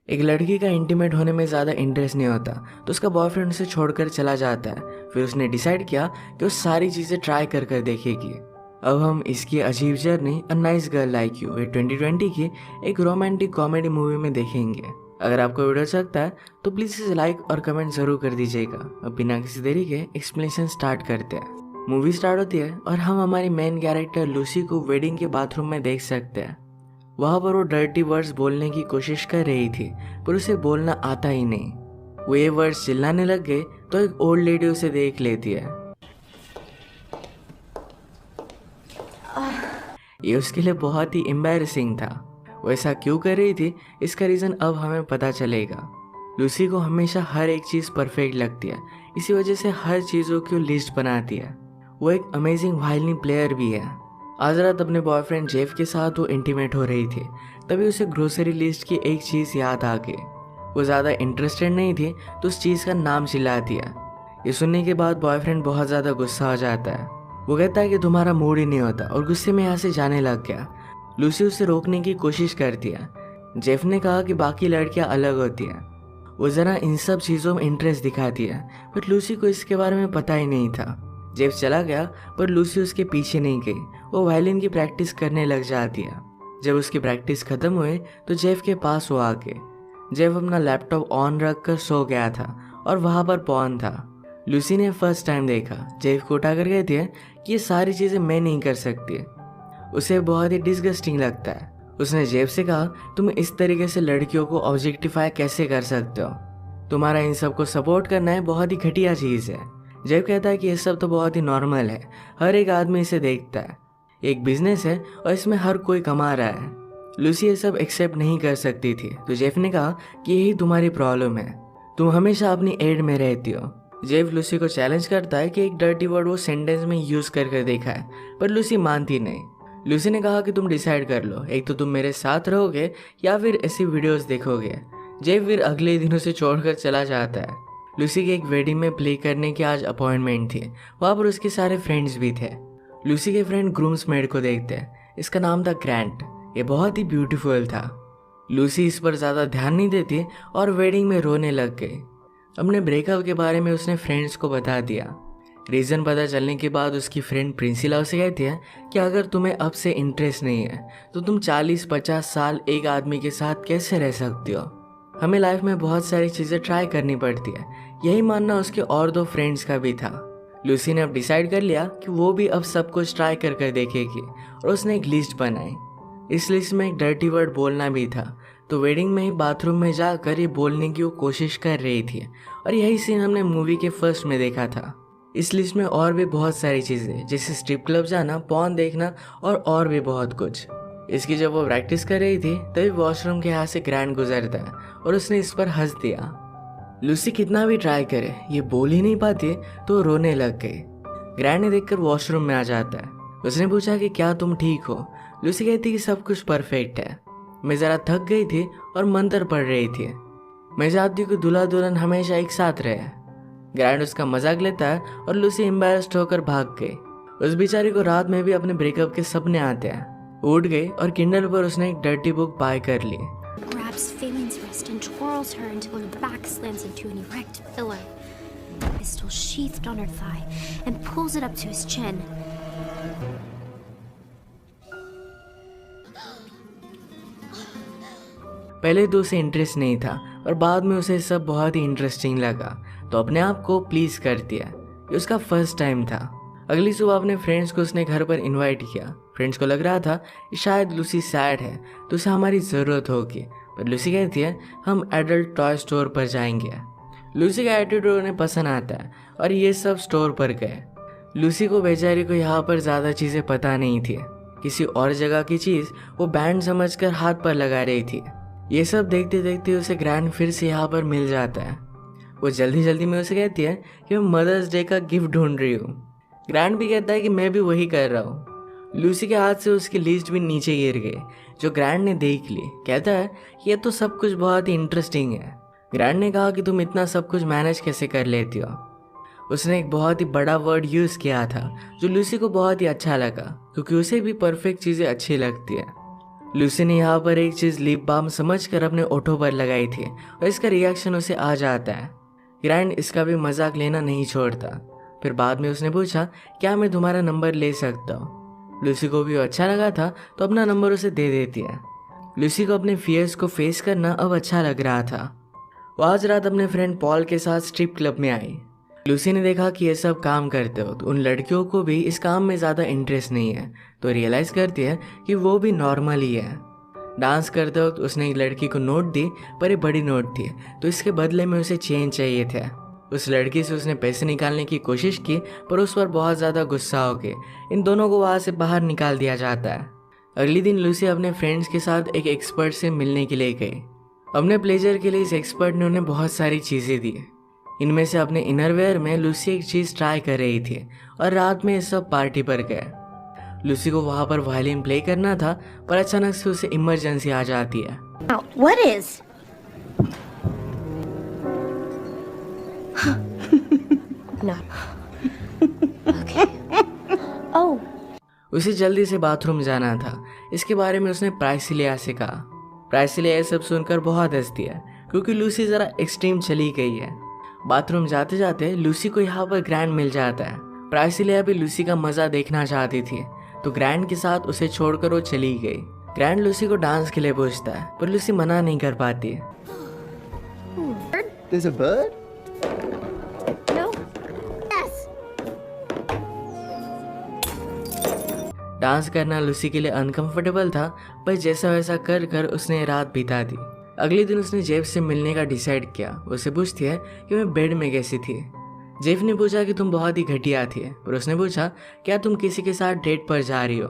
एक लड़की का इंटीमेट होने में ज़्यादा इंटरेस्ट नहीं होता तो उसका बॉयफ्रेंड उसे छोड़कर चला जाता है। फिर उसने डिसाइड किया कि वो सारी चीज़ें ट्राई कर कर देखेगी। अब हम इसकी अजीब journey a nice girl like you ये 2020 की एक रोमांटिक कॉमेडी मूवी में देखेंगे। अगर आपको वीडियो अच्छा लगता है तो प्लीज़ इसे लाइक और कमेंट ज़रूर कर दीजिएगा। अब बिना किसी देरी के एक्सप्लेनेशन स्टार्ट करते हैं। मूवी स्टार्ट होती है और हम हमारी मेन कैरेक्टर लूसी को वेडिंग के बाथरूम में देख सकते हैं। वहाँ पर वो डर्टी वर्ड्स बोलने की कोशिश कर रही थी पर उसे बोलना आता ही नहीं। वो ये वर्ड्स चिल्लाने लग गए तो एक ओल्ड लेडी उसे देख लेती है। ये उसके लिए बहुत ही एम्बैरेसिंग था। वो ऐसा क्यों कर रही थी इसका रीज़न अब हमें पता चलेगा। लूसी को हमेशा हर एक चीज़ परफेक्ट लगती है, इसी वजह से हर चीज़ों की लिस्ट बनाती है। वो एक अमेजिंग वायलिन प्लेयर भी है। आज रात अपने बॉयफ्रेंड जेफ के साथ वो इंटीमेट हो रही थी, तभी उसे ग्रोसरी लिस्ट की एक चीज़ याद आ गई। वो ज़्यादा इंटरेस्टेड नहीं थी तो उस चीज़ का नाम चिल्ला दिया। ये सुनने के बाद बॉयफ्रेंड बहुत ज़्यादा गुस्सा हो जाता है। वो कहता है कि तुम्हारा मूड ही नहीं होता और गुस्से में यहाँ से जाने लग गया। लूसी उसे रोकने की कोशिश करती है। जेफ ने कहा कि बाकी लड़कियाँ अलग होती हैं। वो ज़रा इन सब चीज़ों में इंटरेस्ट दिखाती है बट लूसी को इसके बारे में पता ही नहीं था। जेफ चला गया पर लूसी उसके पीछे नहीं गई। वो वायलिन की प्रैक्टिस करने लग जाती है। जब उसकी प्रैक्टिस खत्म हुई तो जेफ के पास वो आ गए। जेफ अपना लैपटॉप ऑन रख कर सो गया था और वहाँ पर पॉन था। लूसी ने फर्स्ट टाइम देखा। जेफ को उठा कर कहती है कि ये सारी चीज़ें मैं नहीं कर सकती। उसे बहुत ही डिसगस्टिंग लगता है। उसने जेफ से कहा, तुम इस तरीके से लड़कियों को ऑब्जेक्टिफाई कैसे कर सकते हो? तुम्हारा इन सब को सपोर्ट करना है बहुत ही घटिया चीज़ है। जेफ कहता है कि ये सब तो बहुत ही नॉर्मल है, हर एक आदमी इसे देखता है। एक बिजनेस है और इसमें हर कोई कमा रहा है। लूसी ये सब एक्सेप्ट नहीं कर सकती थी तो जेफ ने कहा कि यही तुम्हारी प्रॉब्लम है, तुम हमेशा अपनी एड में रहती हो। जेफ लूसी को चैलेंज करता है कि एक डर्टी वर्ड वो सेंटेंस में यूज करके देखा है पर लूसी मानती नहीं। लूसी ने कहा कि तुम डिसाइड कर लो, एक तो तुम मेरे साथ रहोगे या फिर ऐसी वीडियोस देखोगे। जेफ फिर अगले दिन उसे छोड़कर चला जाता है। लूसी की एक वेडिंग में प्ले करने की आज अपॉइंटमेंट थी। वहाँ पर उसके सारे फ्रेंड्स भी थे। लूसी के फ्रेंड ग्रूम्स मेड को देखते हैं। इसका नाम था ग्रैंट। ये बहुत ही ब्यूटीफुल था। लूसी इस पर ज़्यादा ध्यान नहीं देती और वेडिंग में रोने लग गई। अपने ब्रेकअप के बारे में उसने फ्रेंड्स को बता दिया। रीज़न पता चलने के बाद उसकी फ्रेंड प्रिंसिला उसे कहती है कि अगर तुम्हें अब से इंटरेस्ट नहीं है तो तुम 40-50 साल एक आदमी के साथ कैसे रह सकती हो? हमें लाइफ में बहुत सारी चीज़ें ट्राई करनी पड़ती है। यही मानना उसके और दो फ्रेंड्स का भी था। लूसी ने अब डिसाइड कर लिया कि वो भी अब सब कुछ ट्राई कर कर देखेगी और उसने एक लिस्ट बनाई। इस लिस्ट में एक डर्टी वर्ड बोलना भी था तो वेडिंग में ही बाथरूम में जाकर ये बोलने की वो कोशिश कर रही थी और यही सीन हमने मूवी के फर्स्ट में देखा था। इस लिस्ट में और भी बहुत सारी चीज़ें जैसे स्ट्रिप क्लब जाना, पॉर्न देखना और भी बहुत कुछ। इसकी जब वो प्रैक्टिस कर रही थी तभी वॉशरूम के यहाँ से ग्रैंड गुजरता है और उसने इस पर हंस दिया। लूसी कितना भी ट्राई करे ये बोल ही नहीं पाती तो रोने लग गई। ग्रैंड ने देखकर वॉशरूम में आ जाता है। उसने पूछा कि क्या तुम ठीक हो? लूसी कहती कि सब कुछ परफेक्ट है, मैं ज़रा थक गई थी और मंत्र पढ़ रही थी। मैं चाहती हूँ कि दूल्हा दुल्हन हमेशा एक साथ रहे। ग्रैंड उसका मजाक लेता है और लूसी एम्बैरेस्ड होकर भाग गई। उस बेचारी को रात में भी अपने ब्रेकअप के सपने आते हैं। उठ गई और किंडल पर उसने एक डर्टी बुक बाय कर ली। Grabs Phelan's wrist and twirls her until her back slams into an erect pillar. Pistol sheathed on her thigh and pulls it up to his chin. पहले तो उसे इंटरेस्ट नहीं था और बाद में उसे सब बहुत ही इंटरेस्टिंग लगा तो अपने आप को प्लीज कर दिया। ये उसका फर्स्ट टाइम था। अगली सुबह अपने फ्रेंड्स को उसने घर पर इनवाइट किया। फ्रेंड्स को लग रहा था कि शायद लूसी सैड है तो उसे हमारी ज़रूरत होगी, पर लूसी कहती है हम एडल्ट टॉय स्टोर पर जाएंगे। लूसी का एटीट्यूड उन्हें पसंद आता है और ये सब स्टोर पर गए। लूसी को बेचारी को यहाँ पर ज़्यादा चीज़ें पता नहीं थी। किसी और जगह की चीज़ वो बैंड समझकर हाथ पर लगा रही थी। ये सब देखते देखते उसे ग्रैंड फिर से यहाँ पर मिल जाता है। वो जल्दी जल्दी में उसे कहती है कि मैं मदर्स डे का गिफ्ट ढूंढ रही हूँ। ग्रैंड भी कहता है कि मैं भी वही कर रहा हूँ। लूसी के हाथ से उसकी लिस्ट भी नीचे गिर गई जो ग्रैंड ने देख ली। कहता है ये तो सब कुछ बहुत ही इंटरेस्टिंग है। ग्रैंड ने कहा कि तुम इतना सब कुछ मैनेज कैसे कर लेती हो? उसने एक बहुत ही बड़ा वर्ड यूज़ किया था जो लूसी को बहुत ही अच्छा लगा क्योंकि उसे भी परफेक्ट चीज़ें अच्छी लगती है। लूसी ने यहाँ पर एक चीज़ लिप बाम समझकर अपने ओठों पर लगाई थी और इसका रिएक्शन उसे आ जाता है। ग्रैंड इसका भी मजाक लेना नहीं छोड़ता। फिर बाद में उसने पूछा, क्या मैं तुम्हारा नंबर ले सकता हूँ? लूसी को भी अच्छा लगा था तो अपना नंबर उसे दे देती है। लूसी को अपने फियर्स को फेस करना अब अच्छा लग रहा था। वो आज रात अपने फ्रेंड पॉल के साथ स्ट्रिप क्लब में आई। लूसी ने देखा कि ये सब काम करते हो तो उन लड़कियों को भी इस काम में ज़्यादा इंटरेस्ट नहीं है, तो रियलाइज़ करती है कि वो भी नॉर्मल ही है। डांस करते वक्त उसने एक लड़की को नोट दी, पर ये बड़ी नोट थी तो इसके बदले में उसे चेन चाहिए थे। उस लड़की से उसने पैसे निकालने की कोशिश की, पर उस पर बहुत ज़्यादा गुस्सा हो गए। इन दोनों को वहाँ से बाहर निकाल दिया जाता है। अगले दिन लूसी अपने फ्रेंड्स के साथ एक एक्सपर्ट से मिलने के लिए गई। अपने प्लेजर के लिए इस एक्सपर्ट ने उन्हें बहुत सारी चीज़ें दी। इनमें से अपने इनरवेयर में लूसी एक चीज़ ट्राई कर रही थी और रात में ये सब पार्टी पर गए। लूसी को वहाँ पर वायलिन प्ले करना था, पर अचानक से उसे इमरजेंसी आ जाती है। What is? No. Okay. Oh. उसे जल्दी से बाथरूम जाना था। इसके बारे में उसने प्राइसिलिया से कहा। प्राइसिलिया ये सब सुनकर बहुत हंसती है क्योंकि लूसी ज़रा एक्सट्रीम चली गई है। बाथरूम जाते जाते लूसी को यहाँ पर ग्रैंड मिल जाता है। प्राइसिलिया भी लूसी का मज़ा देखना चाहती थी तो ग्रैंड के साथ उसे छोड़कर वो चली गई। ग्रैंड लूसी को डांस के लिए पूछता है, पर लूसी मना नहीं कर पाती। There's a bird? No. Yes. Dance करना लूसी के लिए अनकंफर्टेबल था, पर जैसा वैसा कर कर उसने रात बिता दी। अगले दिन उसने जेफ से मिलने का डिसाइड किया। उसे पूछती है कि मैं बेड में कैसी थी। जेफ ने पूछा कि तुम बहुत ही घटिया थी, पर उसने पूछा क्या तुम किसी के साथ डेट पर जा रही हो?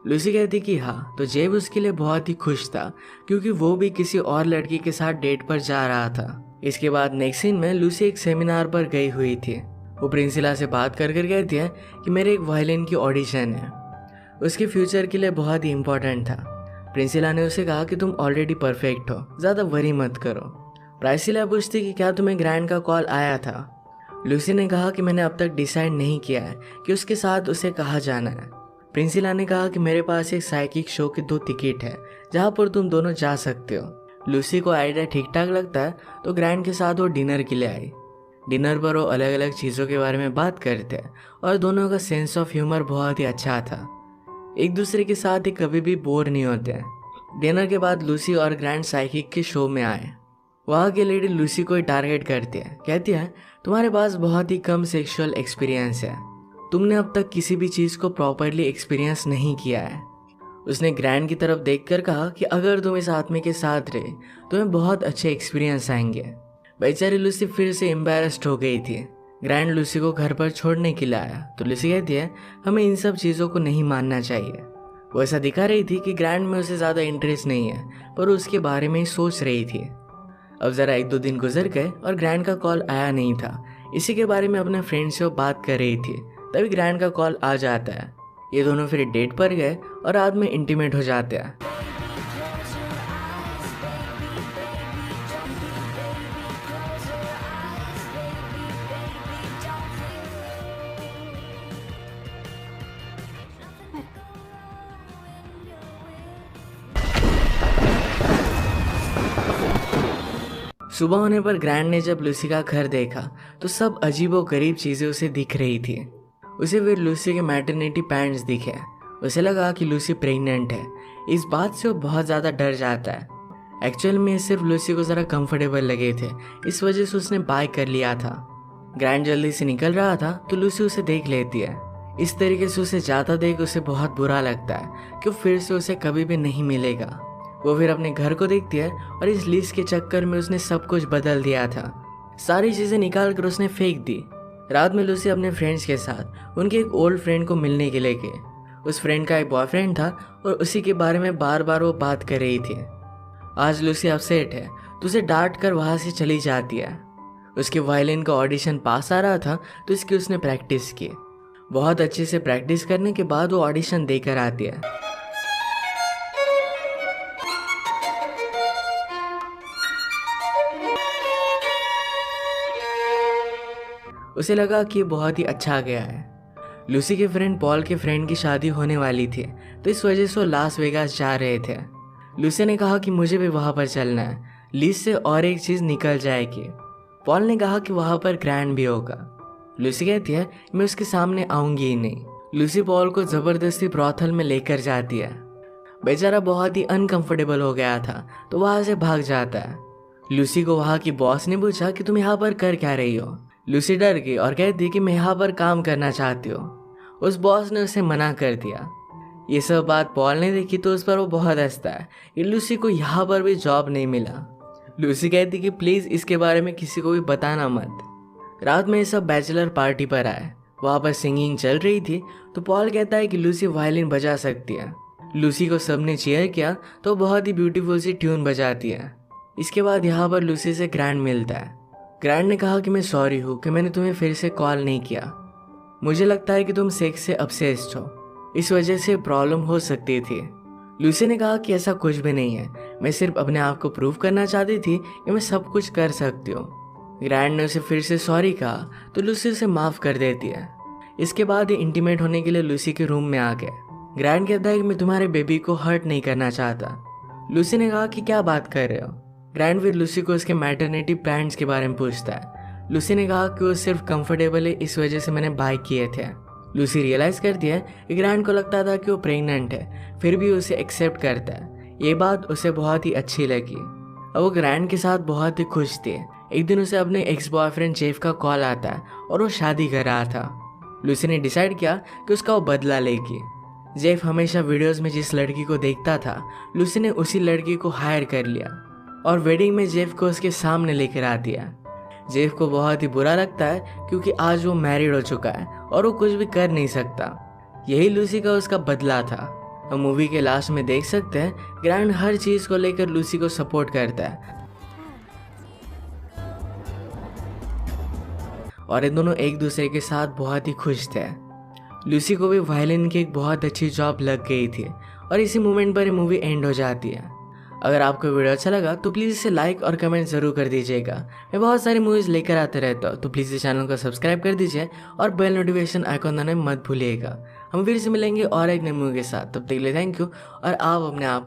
लूसी कहती कि हाँ, तो जेफ उसके लिए बहुत ही खुश था क्योंकि वो भी किसी और लड़की के साथ डेट पर जा रहा था। इसके बाद नेक्स्ट सीन में लूसी एक सेमिनार पर गई हुई थी। वो प्रिंसिला से बात कर कर कहती है कि मेरे एक वायलिन की ऑडिशन है, उसके फ्यूचर के लिए बहुत ही इम्पोर्टेंट था। प्रिंसिला ने उसे कहा कि तुम ऑलरेडी परफेक्ट हो, ज़्यादा वरी मत करो। प्राइसिला पूछती कि क्या तुम्हें ग्रैंड का कॉल आया था? लूसी ने कहा कि मैंने अब तक डिसाइड नहीं किया है कि उसके साथ उसे कहाँ जाना है। प्रिंसिला ने कहा कि मेरे पास एक साइकिक शो के 2 टिकट है जहाँ पर तुम दोनों जा सकते हो। लूसी को आइडिया ठीक ठाक लगता है तो ग्रैंड के साथ वो डिनर के लिए आई। डिनर पर वो अलग अलग चीज़ों के बारे में बात करते हैं और दोनों का सेंस ऑफ ह्यूमर बहुत ही अच्छा था। एक दूसरे के साथ ही कभी भी बोर नहीं होते हैं। डिनर के बाद लूसी और ग्रैंड साइकिक के शो में आए। वहाँ की लेडी लूसी को ही टारगेट करती है, कहती है तुम्हारे पास बहुत ही कम सेक्सुअल एक्सपीरियंस है, तुमने अब तक किसी भी चीज़ को प्रॉपरली एक्सपीरियंस नहीं किया है। उसने ग्रैंड की तरफ देखकर कहा कि अगर तुम इस आदमी के साथ रहे तुम्हें बहुत अच्छे एक्सपीरियंस आएंगे। बेचारी लूसी फिर से एम्बैरेस्ड हो गई थी। ग्रैंड लूसी को घर पर छोड़ने के लिए आया तो लूसी कहती है हमें इन सब चीज़ों को नहीं मानना चाहिए। वो ऐसा दिखा रही थी कि ग्रैंड में उसे ज़्यादा इंटरेस्ट नहीं है, पर उसके बारे में ही सोच रही थी। अब ज़रा 1-2 दिन गुजर गए और ग्रैंड का कॉल आया नहीं था। इसी के बारे में अपने फ्रेंड से वो बात कर रही थी, तभी ग्रैंड का कॉल आ जाता है। ये दोनों फिर डेट पर गए और रात में इंटीमेट हो जाते हैं। सुबह होने पर ग्रैंड ने जब लूसी का घर देखा तो सब अजीबो गरीब चीज़ें उसे दिख रही थी। उसे फिर लूसी के मैटरनिटी पैंट्स दिखे। उसे लगा कि लूसी प्रेग्नेंट है। इस बात से वो बहुत ज़्यादा डर जाता है। एक्चुअल में सिर्फ लूसी को ज़रा कंफर्टेबल लगे थे, इस वजह से उसने बाय कर लिया था। ग्रैंड जल्दी से निकल रहा था तो लूसी उसे देख लेती है। इस तरीके से उसे जाता देख उसे बहुत बुरा लगता है कि फिर से उसे कभी भी नहीं मिलेगा। वो फिर अपने घर को देखती है और इस लिस्ट के चक्कर में उसने सब कुछ बदल दिया था। सारी चीज़ें निकाल कर उसने फेंक दी। रात में लूसी अपने फ्रेंड्स के साथ उनके एक ओल्ड फ्रेंड को मिलने के लिए गए। उस फ्रेंड का एक बॉयफ्रेंड था और उसी के बारे में बार बार वो बात कर रही थी। आज लूसी अपसेट है तो उसे डांट कर वहाँ से चली जाती है। उसके वायलिन का ऑडिशन पास आ रहा था तो इसकी उसने प्रैक्टिस की। बहुत अच्छे से प्रैक्टिस करने के बाद वो ऑडिशन देकर आती है। उसे लगा कि ये बहुत ही अच्छा गया है। लूसी के फ्रेंड पॉल के फ्रेंड की शादी होने वाली थी तो इस वजह से वो लास वेगास जा रहे थे। लूसी ने कहा कि मुझे भी वहाँ पर चलना है, लीज से और एक चीज़ निकल जाएगी। पॉल ने कहा कि वहाँ पर ग्रैंड भी होगा। लूसी कहती है मैं उसके सामने आऊँगी ही नहीं। लूसी पॉल को ज़बरदस्ती ब्रॉथल में लेकर जाती है। बेचारा बहुत ही अनकंफर्टेबल हो गया था तो वहाँ से भाग जाता है। लूसी को वहाँ की बॉस ने पूछा कि तुम यहाँ पर कर क्या रही हो। लूसी डर गई और कहती कि मैं यहाँ पर काम करना चाहती हूँ। उस बॉस ने उसे मना कर दिया। ये सब बात पॉल ने देखी तो उस पर वो बहुत हंसता है कि लूसी को यहाँ पर भी जॉब नहीं मिला। लूसी कहती कि प्लीज़ इसके बारे में किसी को भी बताना मत। रात में ये सब बैचलर पार्टी पर आए। वहाँ पर सिंगिंग चल रही थी तो पॉल कहता है कि लूसी वायलिन बजा सकती है। लूसी को सबने चीयर किया तो बहुत ही ब्यूटीफुल सी ट्यून बजाती है। इसके बाद यहाँ पर लूसी से ग्रैंड मिलता है। ग्रैंड ने कहा कि मैं सॉरी हूँ कि मैंने तुम्हें फिर से कॉल नहीं किया। मुझे लगता है कि तुम सेक्स से obsessed हो, इस वजह से प्रॉब्लम हो सकती थी। लूसी ने कहा कि ऐसा कुछ भी नहीं है, मैं सिर्फ अपने आप को प्रूव करना चाहती थी कि मैं सब कुछ कर सकती हूँ। ग्रैंड ने उसे फिर से सॉरी कहा तो लूसी उसे माफ़ कर देती है। इसके बाद ये इंटीमेट होने के लिए लूसी के रूम में आ गए। ग्रैंड कहता है कि मैं तुम्हारे बेबी को हर्ट नहीं करना चाहता। लूसी ने कहा कि क्या बात कर रहे हो। ग्रैंड फिर लूसी को उसके मैटरनिटी प्लान्स के बारे में पूछता है। लूसी ने कहा कि वो सिर्फ कंफर्टेबल है, इस वजह से मैंने बाय किए थे। लूसी रियलाइज़ करती है कि ग्रैंड को लगता था कि वो प्रेग्नेंट है, फिर भी उसे एक्सेप्ट करता है। ये बात उसे बहुत ही अच्छी लगी। अब वो ग्रैंड के साथ बहुत ही खुश थी। एक दिन उसे अपने एक्स बॉयफ्रेंड जेफ का कॉल आता है और वो शादी कर रहा था। लूसी ने डिसाइड किया कि उसका वो बदला लेगी। जेफ हमेशा वीडियोस में जिस लड़की को देखता था, लूसी ने उसी लड़की को हायर कर लिया और वेडिंग में जेफ को उसके सामने लेकर आ दिया। जेफ को बहुत ही बुरा लगता है क्योंकि आज वो मैरिड हो चुका है और वो कुछ भी कर नहीं सकता। यही लूसी का उसका बदला था। हम मूवी के लास्ट में देख सकते हैं ग्रैंड हर चीज़ को लेकर लूसी को सपोर्ट करता है और ये दोनों एक दूसरे के साथ बहुत ही खुश थे। लूसी को भी वायलिन की एक बहुत अच्छी जॉब लग गई थी और इसी मोमेंट पर ये मूवी एंड हो जाती है। अगर आपको वीडियो अच्छा लगा तो प्लीज़ इसे लाइक और कमेंट ज़रूर कर दीजिएगा। मैं बहुत सारी मूवीज़ लेकर आते रहता हूँ, तो प्लीज़ इस चैनल को सब्सक्राइब कर दीजिए और बेल नोटिफिकेशन आइकॉन दबाना मत भूलिएगा। हम फिर से मिलेंगे और एक नई मूवी के साथ। तब तक के लिए थैंक यू और आप अपने आप